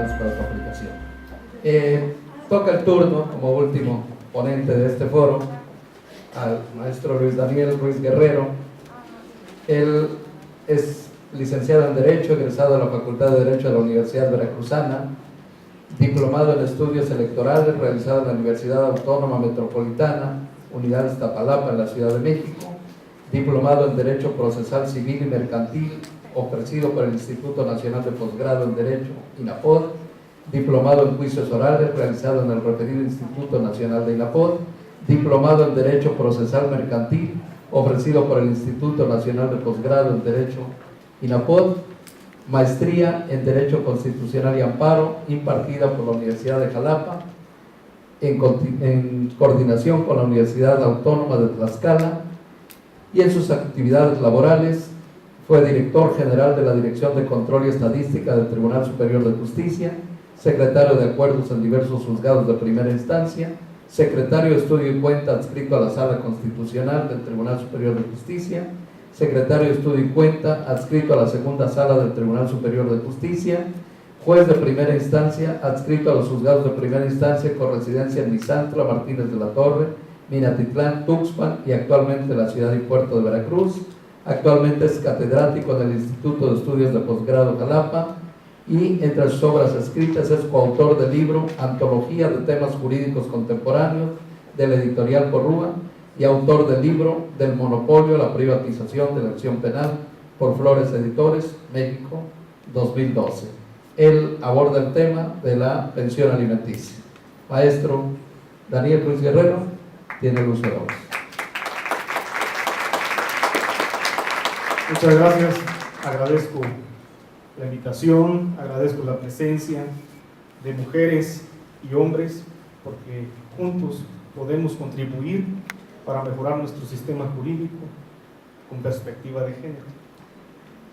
constitucionales para su aplicación. Toca el turno, como último ponente de este foro, al maestro Luis Daniel Ruiz Guerrero. Él es licenciado en Derecho, egresado de la Facultad de Derecho de la Universidad Veracruzana, diplomado en Estudios Electorales, realizado en la Universidad Autónoma Metropolitana, Unidad Iztapalapa, en la Ciudad de México, diplomado en Derecho Procesal Civil y Mercantil, ofrecido por el Instituto Nacional de Posgrado en Derecho, INAPOD, diplomado en Juicios Orales, realizado en el referido Instituto Nacional de INAPOD, diplomado en Derecho Procesal Mercantil, ofrecido por el Instituto Nacional de Posgrado en Derecho, INAPOD, maestría en Derecho Constitucional y Amparo, impartida por la Universidad de Jalapa, en coordinación con la Universidad Autónoma de Tlaxcala, y en sus actividades laborales fue director general de la Dirección de Control y Estadística del Tribunal Superior de Justicia, secretario de acuerdos en diversos juzgados de primera instancia, secretario de Estudio y Cuenta adscrito a la Sala Constitucional del Tribunal Superior de Justicia, secretario de Estudio y Cuenta adscrito a la Segunda Sala del Tribunal Superior de Justicia, juez de primera instancia adscrito a los juzgados de primera instancia con residencia en Misantla, Martínez de la Torre, Minatitlán, Tuxpan y actualmente en la ciudad y puerto de Veracruz. Actualmente es catedrático en el Instituto de Estudios de Posgrado Jalapa y entre sus obras escritas es coautor del libro Antología de Temas Jurídicos Contemporáneos de la editorial Porrúa y autor del libro Del Monopolio a la Privatización de la Acción Penal por Flores Editores, México, 2012. Él aborda el tema de la pensión alimenticia. Maestro Daniel Ruiz Guerrero, tiene el uso de voz. Muchas gracias, agradezco la invitación, agradezco la presencia de mujeres y hombres, porque juntos podemos contribuir para mejorar nuestro sistema jurídico con perspectiva de género.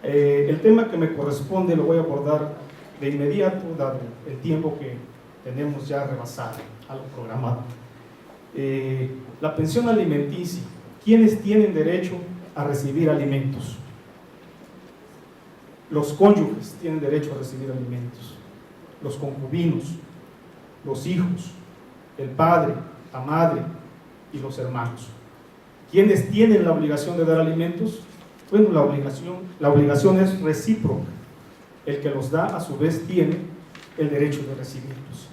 El tema que me corresponde lo voy a abordar de inmediato, dado el tiempo que tenemos ya rebasado a lo programado. La pensión alimenticia. ¿Quiénes tienen derecho a recibir alimentos? Los cónyuges tienen derecho a recibir alimentos, los concubinos, los hijos, el padre, la madre y los hermanos. ¿Quiénes tienen la obligación de dar alimentos? Bueno, la obligación es recíproca. El que los da, a su vez, tiene el derecho de recibirlos.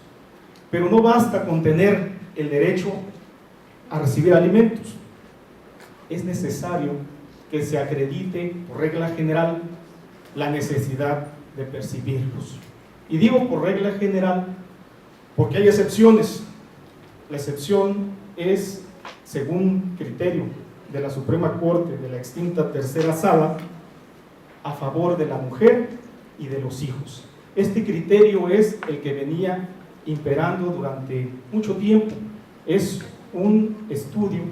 Pero no basta con tener el derecho a recibir alimentos. Es necesario que se acredite, por regla general, la necesidad de percibirlos. Y digo por regla general porque hay excepciones. La excepción es, según criterio de la Suprema Corte de la extinta Tercera Sala, a favor de la mujer y de los hijos. Este criterio es el que venía imperando durante mucho tiempo. Es un estudio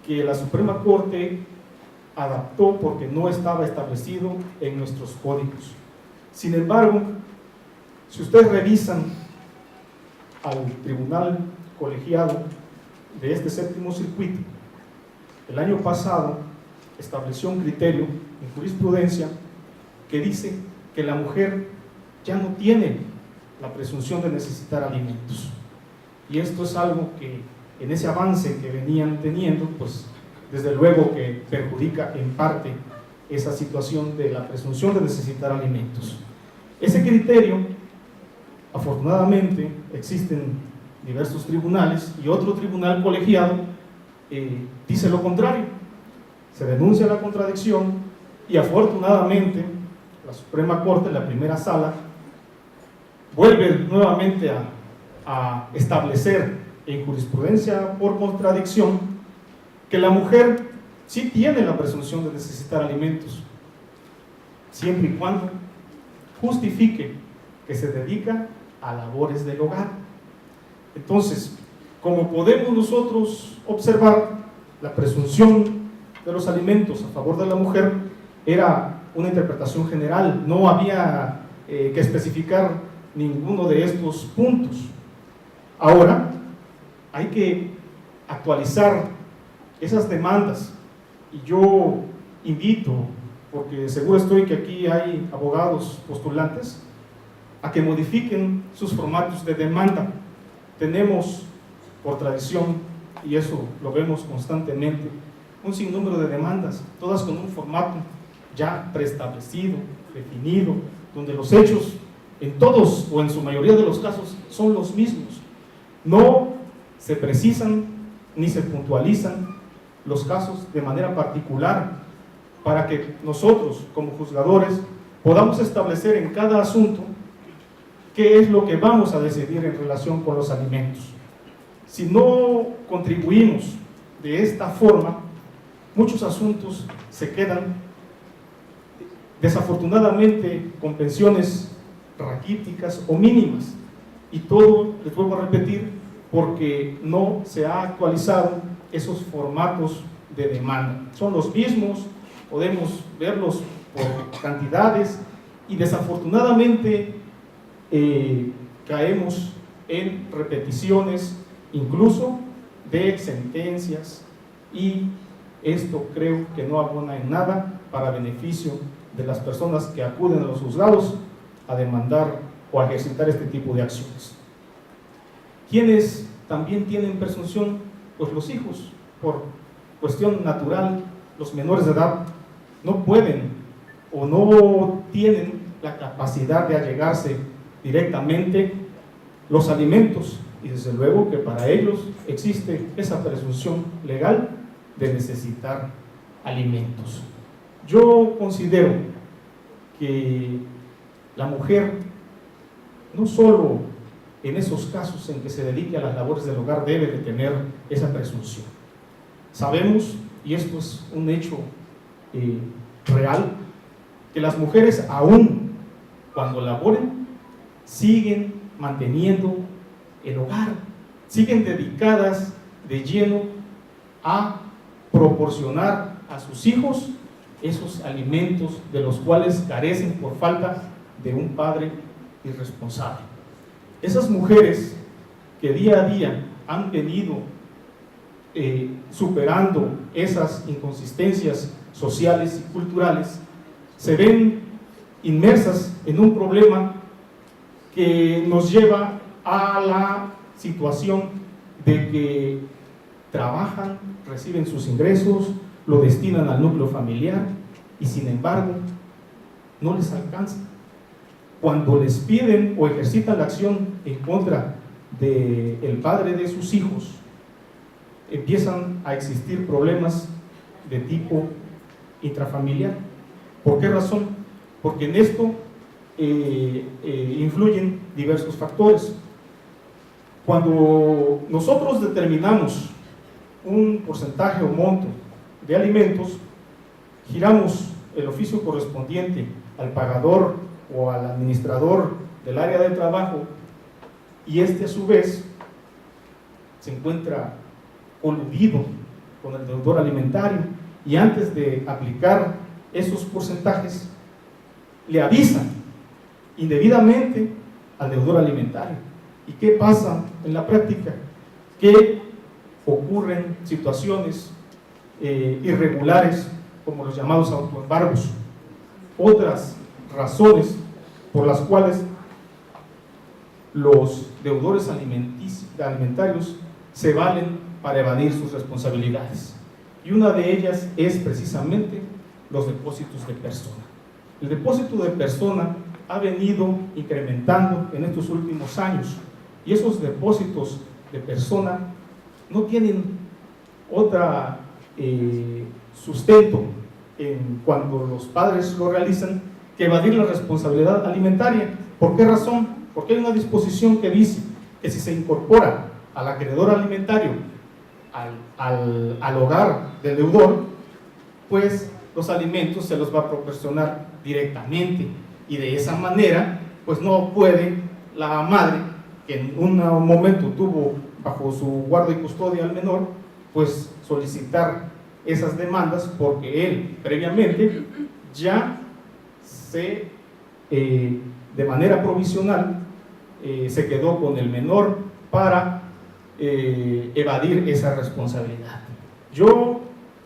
que la Suprema Corte adaptó porque no estaba establecido en nuestros códigos. Sin embargo, si ustedes revisan al tribunal colegiado de este séptimo circuito, el año pasado estableció un criterio en jurisprudencia que dice que la mujer ya no tiene la presunción de necesitar alimentos. Y esto es algo que en ese avance que venían teniendo, pues desde luego que perjudica en parte esa situación de la presunción de necesitar alimentos. Ese criterio, afortunadamente, existen diversos tribunales y otro tribunal colegiado dice lo contrario. Se denuncia la contradicción y afortunadamente la Suprema Corte, la primera sala, vuelve nuevamente a establecer en jurisprudencia por contradicción que la mujer sí tiene la presunción de necesitar alimentos, siempre y cuando justifique que se dedica a labores del hogar. Entonces, como podemos nosotros observar, la presunción de los alimentos a favor de la mujer era una interpretación general, no había que especificar ninguno de estos puntos. Ahora, hay que actualizar esas demandas y yo invito, porque seguro estoy que aquí hay abogados postulantes, a que modifiquen sus formatos de demanda. Tenemos por tradición, y eso lo vemos constantemente, un sinnúmero de demandas, todas con un formato ya preestablecido, definido, donde los hechos en todos o en su mayoría de los casos son los mismos. No se precisan ni se puntualizan los casos de manera particular para que nosotros como juzgadores podamos establecer en cada asunto qué es lo que vamos a decidir en relación con los alimentos. Si no contribuimos de esta forma, muchos asuntos se quedan desafortunadamente con pensiones raquíticas o mínimas, y todo, les vuelvo a repetir, porque no se ha actualizado esos formatos de demanda. Son los mismos, podemos verlos por cantidades, y desafortunadamente caemos en repeticiones incluso de sentencias, y esto creo que no abona en nada para beneficio de las personas que acuden a los juzgados a demandar o a ejercitar este tipo de acciones. ¿Quiénes también tienen presunción? Pues los hijos. Por cuestión natural, los menores de edad no pueden o no tienen la capacidad de allegarse directamente los alimentos, y desde luego que para ellos existe esa presunción legal de necesitar alimentos. Yo considero que la mujer, no solo en esos casos en que se dedique a las labores del hogar, debe de tener esa presunción. Sabemos, y esto es un hecho real, que las mujeres, aún cuando laboren, siguen manteniendo el hogar, siguen dedicadas de lleno a proporcionar a sus hijos esos alimentos de los cuales carecen por falta de un padre irresponsable. Esas mujeres que día a día han venido superando esas inconsistencias sociales y culturales, se ven inmersas en un problema que nos lleva a la situación de que trabajan, reciben sus ingresos, lo destinan al núcleo familiar, y sin embargo no les alcanza. Cuando les piden o ejercitan la acción en contra del padre de sus hijos, empiezan a existir problemas de tipo intrafamiliar. ¿Por qué razón? Porque en esto influyen diversos factores. Cuando nosotros determinamos un porcentaje o monto de alimentos, giramos el oficio correspondiente al pagador o al administrador del área de trabajo, y este a su vez se encuentra coludido con el deudor alimentario, y antes de aplicar esos porcentajes le avisan indebidamente al deudor alimentario. ¿Y qué pasa en la práctica? Que ocurren situaciones irregulares, como los llamados autoembargos. Otras razones por las cuales los deudores alimentarios se valen para evadir sus responsabilidades, y una de ellas es precisamente los depósitos de persona. El depósito de persona ha venido incrementando en estos últimos años, y esos depósitos de persona no tienen otra sustento cuando los padres lo realizan que evadir la responsabilidad alimentaria. ¿Por qué razón? Porque hay una disposición que dice que si se incorpora al acreedor alimentario al hogar del deudor, pues los alimentos se los va a proporcionar directamente, y de esa manera pues no puede la madre, que en un momento tuvo bajo su guarda y custodia al menor, pues solicitar esas demandas, porque él previamente ya de manera provisional se quedó con el menor para evadir esa responsabilidad. Yo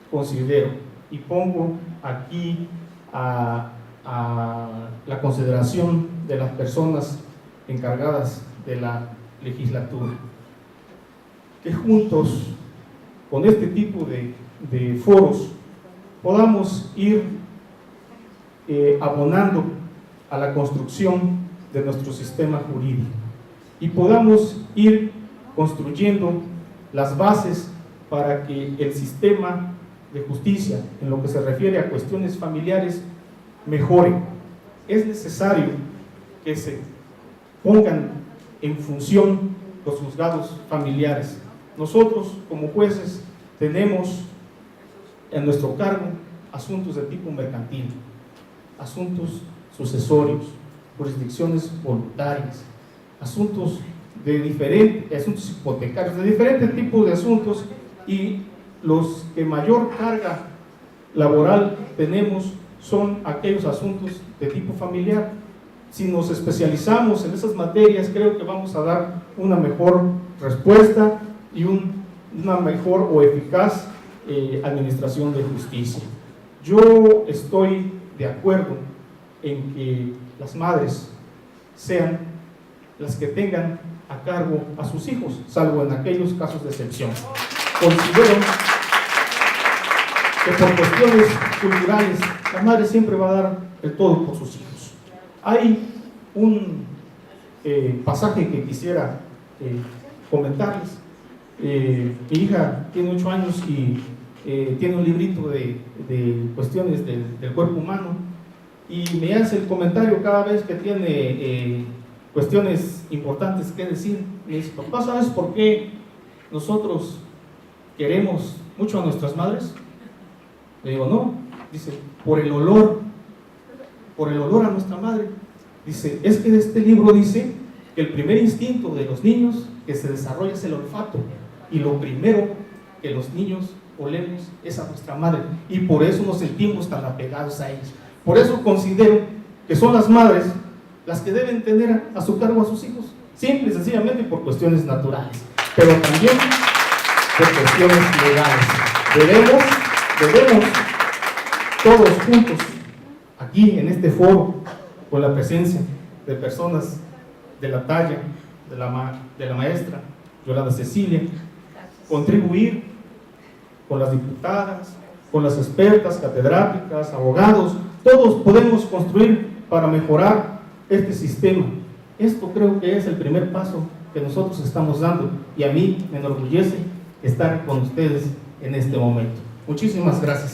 considero y pongo aquí a la consideración de las personas encargadas de la legislatura. Que juntos, con este tipo de foros, podamos ir abonando a la construcción de nuestro sistema jurídico y podamos ir construyendo las bases para que el sistema de justicia, en lo que se refiere a cuestiones familiares, mejore. Es necesario que se pongan en función los juzgados familiares. Nosotros, como jueces, tenemos en nuestro cargo asuntos de tipo mercantil, asuntos sucesorios, jurisdicciones voluntarias, asuntos hipotecarios, de diferentes tipos de asuntos, y los que mayor carga laboral tenemos son aquellos asuntos de tipo familiar. Si nos especializamos en esas materias, creo que vamos a dar una mejor respuesta y una mejor o eficaz administración de justicia. Yo estoy de acuerdo en que las madres sean las que tengan a cargo a sus hijos, salvo en aquellos casos de excepción. Considero que por cuestiones culturales la madre siempre va a dar el todo por sus hijos. Hay un pasaje que quisiera comentarles. Mi hija tiene 8 años y tiene un librito de cuestiones del cuerpo humano, y me hace el comentario cada vez que tiene cuestiones importantes que decir. Me dice: papá, ¿sabes por qué nosotros queremos mucho a nuestras madres? Le digo: no. Dice: por el olor a nuestra madre. Dice: es que este libro dice que el primer instinto de los niños que se desarrolla es el olfato, y lo primero que los niños olemos es a nuestra madre, y por eso nos sentimos tan apegados a ellos. Por eso considero que son las madres las que deben tener a su cargo a sus hijos, simple y sencillamente por cuestiones naturales, pero también por cuestiones legales. Debemos todos juntos, aquí en este foro, con la presencia de personas de la talla de la maestra Yolanda Cecilia, contribuir con las diputadas, con las expertas, catedráticas, abogados. Todos podemos construir para mejorar este sistema. Esto creo que es el primer paso que nosotros estamos dando, y a mí me enorgullece estar con ustedes en este momento. Muchísimas gracias.